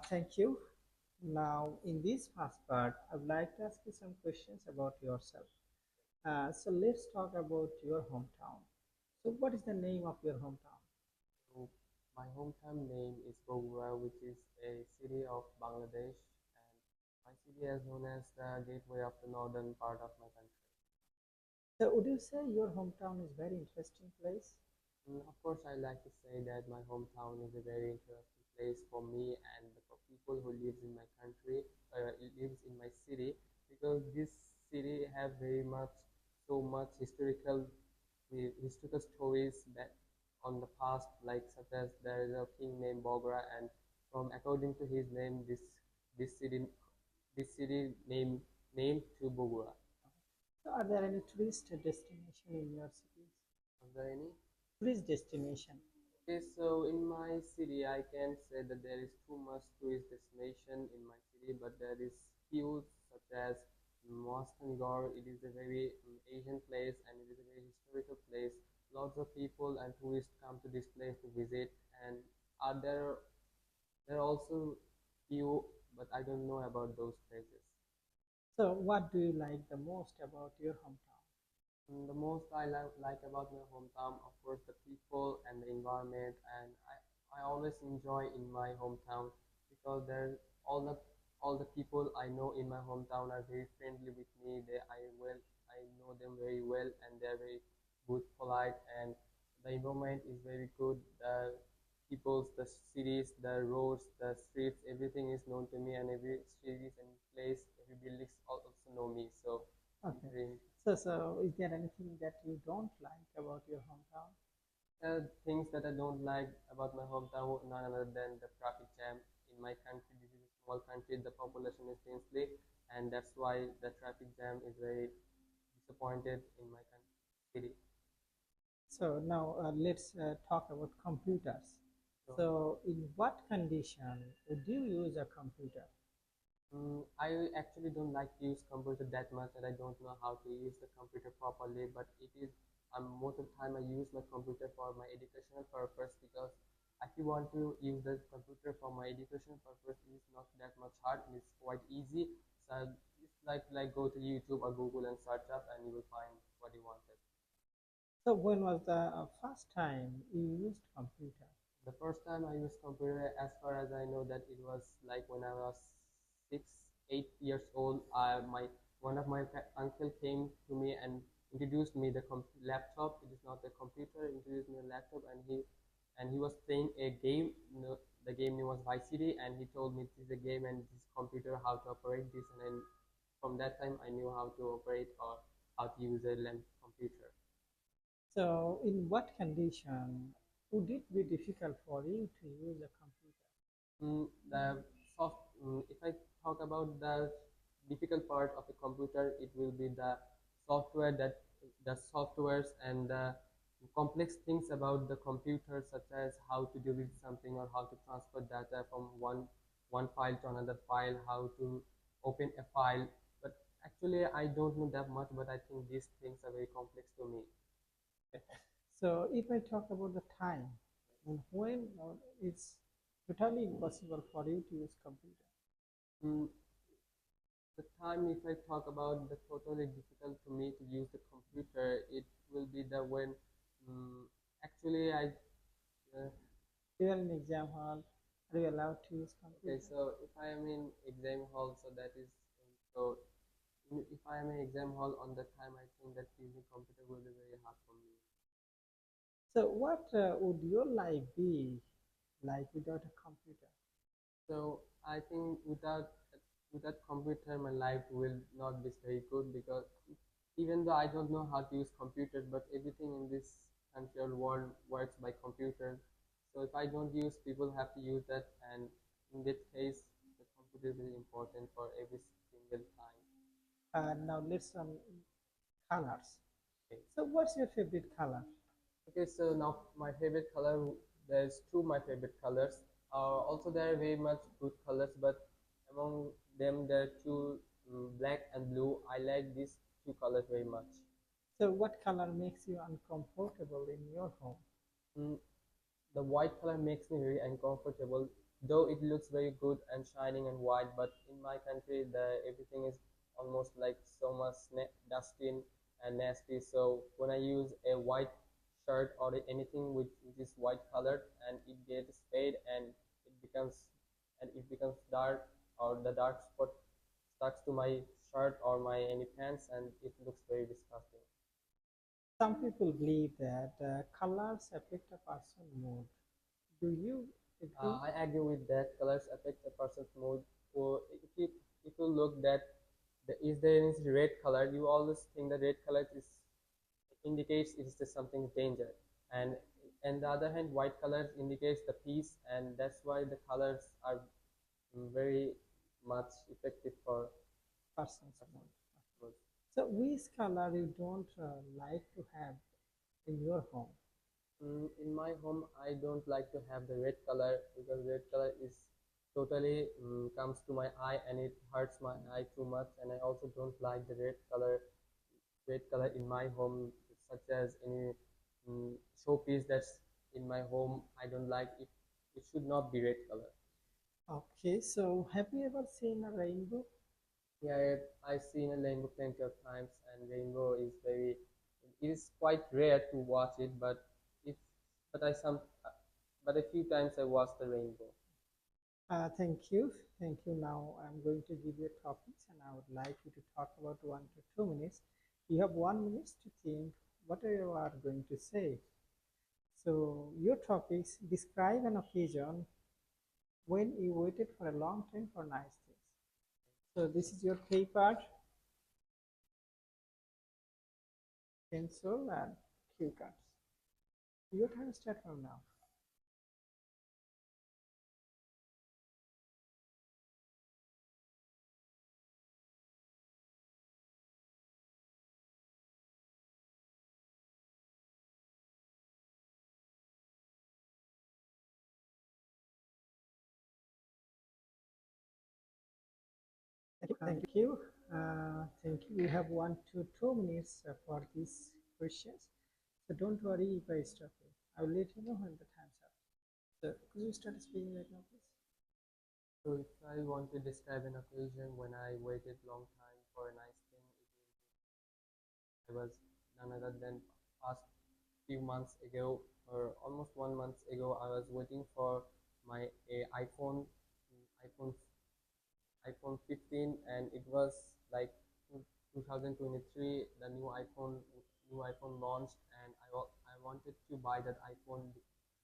Thank you. Now, in this first part, I would like to ask you some questions about yourself. So, let's talk about your hometown. So, what is the name of your hometown? So my hometown name is Bogura, which is a city of Bangladesh, and my city is known as the gateway of the northern part of my country. So, would you say your hometown is very interesting place? Of course, I like to say that my hometown is a very interesting place for me and for people who lives in my country, lives in my city, because this city have very much, so much historical stories that on the past, like such as there is a king named Bogra, and from according to his name, this city this city named to Bogura. So, are there any tourist destination in your cities? Are there any? Tourist destination. Okay, so in my city, I can say that there is too much tourist destination in my city, but there is few such as Mostangor. It is a very Asian place and it is a very historical place. Lots of people and tourists come to this place to visit, and are there are also few, but I don't know about those places. So, what do you like the most about your hometown? The most I like about my hometown, of course, the people and the environment, and I always enjoy in my hometown because there all the all the people I know in my hometown are very friendly with me. I know them very well, and they're very good, polite, and the environment is very good. The peoples, the cities, the roads, the streets, everything is known to me, and every street and place, every buildings also know me. So it's Okay. very So, is there anything that you don't like about your hometown? things that I don't like about my hometown, none other than the traffic jam. In my country, this is a small country, the population is densely, and that's why the traffic jam is very disappointed in my country, city. So now let's talk about computers. So So in what condition would you use a computer? I actually don't like to use computer that much, and I don't know how to use the computer properly. But it is most of the time I use my computer for my educational purpose because if you want to use the computer for my educational purpose, it is not that much hard. It's quite easy. So it's like go to YouTube or Google and search up, and you will find what you wanted. So when was the first time you used computer? The first time I used computer, as far as I know, that it was like when I was 8 years old. My one of my uncle came to me and introduced me the laptop. It is not a computer. Introduced me a laptop, and he was playing a game. The game name was Vice City, and he told me this is a game and this computer how to operate this, and then from that time I knew how to operate or how to use a computer. So in what condition would it be difficult for you to use a computer? The if I talk about the difficult part of a computer, it will be the softwares and the complex things about the computer, such as how to delete something or how to transfer data from one file to another file, how to open a file. But actually, I don't know that much, but I think these things are very complex to me. So if I talk about the time, when it's totally impossible for you to use computer. Mm, the time, if I talk about the totally difficult for me to use the computer, it will be the when um, actually I uh, You are in exam hall, are you allowed to use okay. computer? So if I am in exam hall, so that is so if I am in exam hall on that time, I think that using computer will be very hard for me. So what would your life be like without a computer? So I think without computer, my life will not be very good because even though I don't know how to use computers, but everything in this country or world works by computer. So if I don't use, people have to use that, and in that case, the computer is very important for every single time. Now let's some colors. Okay. So what's your favorite color? Okay, so now my favorite color, there's two my favorite colors. Also, there are very much good colors, but among them, there are two black and blue. I like these two colors very much. So what color makes you uncomfortable in your home? Mm, the white color makes me very uncomfortable. though it looks very good and shining and white, but in my country the everything is almost like so much dusty and nasty. So when I use a white shirt or anything which is white colored, and it gets fade and it becomes dark, or the dark spot stuck to my shirt or my any pants, and it looks very disgusting. Some people believe that colors affect a person's mood. Do you agree? I agree with that. Colors affect a person's mood. Or if you look that is there any red color, you always think the red color is indicates it is just something danger, and the other hand, white color indicates the peace, and that's why the colors are very much effective for Person's person's mood. mood. So, which color you don't like to have in your home? In my home, I don't like to have the red color because red color is totally comes to my eye and it hurts my eye too much. And I also don't like the red color in my home, such as any showpiece that's in my home. I don't like it. It should not be red color. Okay, so have you ever seen a rainbow? Yeah, I've seen a rainbow plenty of times, and rainbow is very. It is quite rare to watch it, but if but I some but a few times I watched the rainbow. Thank you. Thank you. Now I'm going to give you topics and I would like you to talk about 1 to 2 minutes. You have 1 minute to think what you are going to say. So your topics describe an occasion when you waited for a long time for nice things. So this is your paper, pencil and cue cards. Your time start from now. Thank you. Thank you. We have 1 to 2 minutes for these questions. So don't worry if I stop you. I will let you know when the time's up. So could you start speaking right now, please? So if I want to describe an occasion when I waited long time for a nice thing, it was none other than past few months ago, or almost 1 month ago. I was waiting for my iPhone iPhone 15, and it was like 2023. The new iPhone launched, and I wanted to buy that iPhone.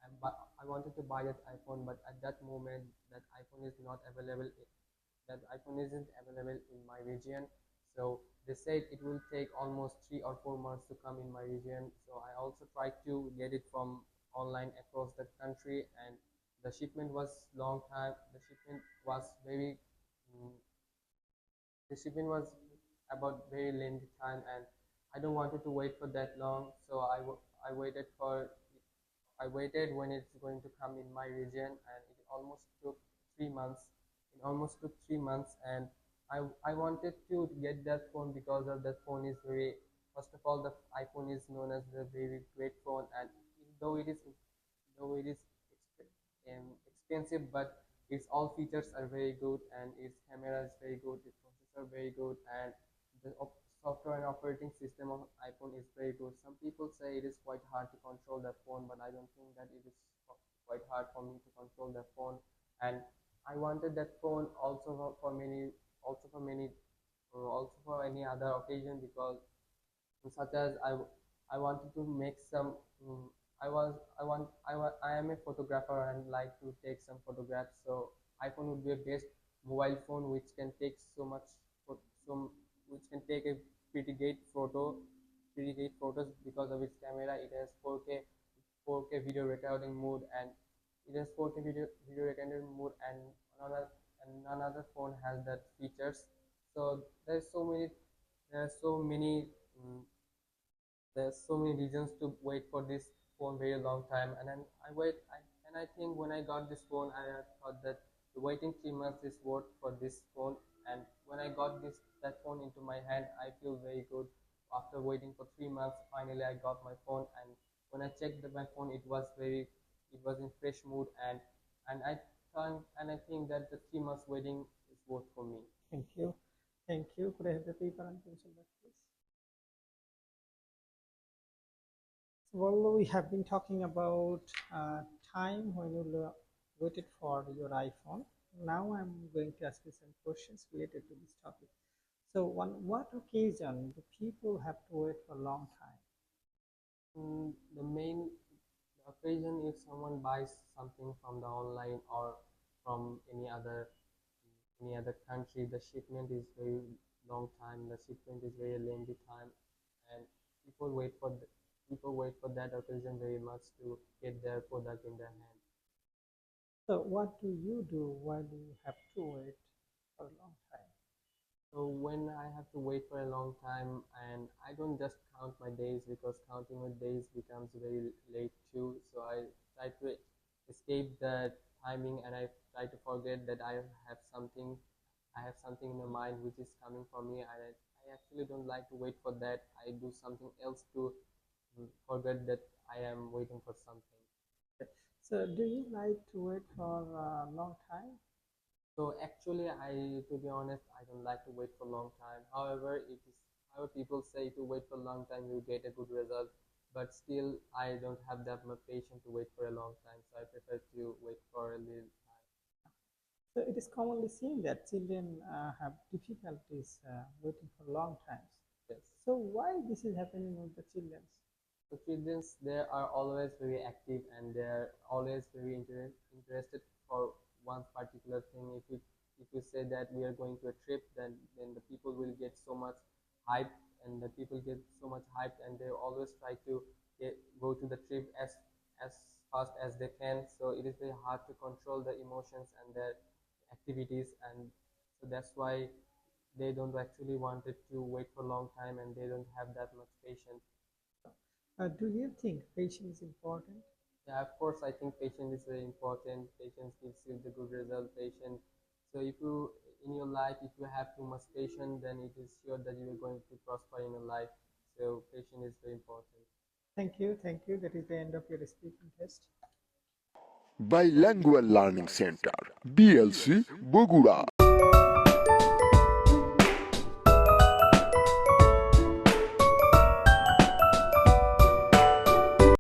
I wanted to buy that iPhone, but at that moment, that iPhone is not available. That iPhone isn't available in my region. So they said it will take almost 3 or 4 months to come in my region. So I also tried to get it from online across the country, and the shipment was long time. The shipment was very mm, the shipping was about very lengthy time, and I don't wanted to wait for that long. So I waited for I waited when it's going to come in my region, and it almost took 3 months. It almost took 3 months, and I wanted to get that phone because of that phone is very. First of all, the iPhone is known as a very great phone, and though it is though it is expensive, but its all features are very good, and its camera is very good, its processor very good, and the software and operating system of iPhone is very good. Some people say it is quite hard to control the phone, but I don't think that it is quite hard for me to control the phone. And I wanted that phone also also for many, also for any other occasion, because such as I wanted to make some I am a photographer and like to take some photographs. So iPhone would be a best mobile phone which can take so much some which can take a pretty great photos because of its camera. It has 4K video recording mode, and it has 4K video recording mode, and none other phone has that features. So there are so many um, there's so many reasons to wait for this phone very long time, and then and I think when I got this phone, I thought that the waiting 3 months is worth for this phone. And when I got that phone into my hand, I feel very good. After waiting for 3 months, finally I got my phone, and when I checked my phone, it was in fresh mood, and I and I think that the 3 months waiting is worth for me. Thank you. Thank you. Could I have the paper and pencil back, please? Well, we have been talking about uh, time when you waited for your iPhone. Now I'm going to ask you some questions related to this topic. So, on what occasion do people have to wait for a long time? The main occasion if someone buys something from the online or from any other country, the shipment is very long time. The shipment is very lengthy time, and people wait for people wait for that occasion very much to get their product in their hand. So, what do you do while you have to wait for a long time? So when I have to wait for a long time, and I don't just count my days because counting my days becomes very late too. So I try to escape the timing, and I try to forget that have something. I have something in my mind which is coming for me. I actually don't like to wait for that. I do something else to forget that I am waiting for something. So, do you like to wait for a long time? So actually, to be honest, I don't like to wait for a long time. However, people say to wait for a long time, you get a good result. But still, I don't have that much patience to wait for a long time. So I prefer to wait for a little time. So, it is commonly seen that children have difficulties waiting for long times. Yes. So, why this is happening with the children? So children, they are always very active and they're always very interested for one particular thing. If you say that we are going to a trip, then the people will get so much hyped, and the people get so much hyped, and they always try to go to the trip as fast as they can. So it is very hard to control the emotions and their activities, and so that's why they don't actually wanted to wait for a long time, and they don't have that much patience. Do you think patience is important? Yeah, of course, I think patience is very important. Patience gives you the good result. Patience. So if you in your life, if you have too much patience, then it is sure that you are going to prosper in your life. So patience is very important. Thank you. Thank you. That is the end of your speaking test. Bilingual Learning Center, BLC, Bogura.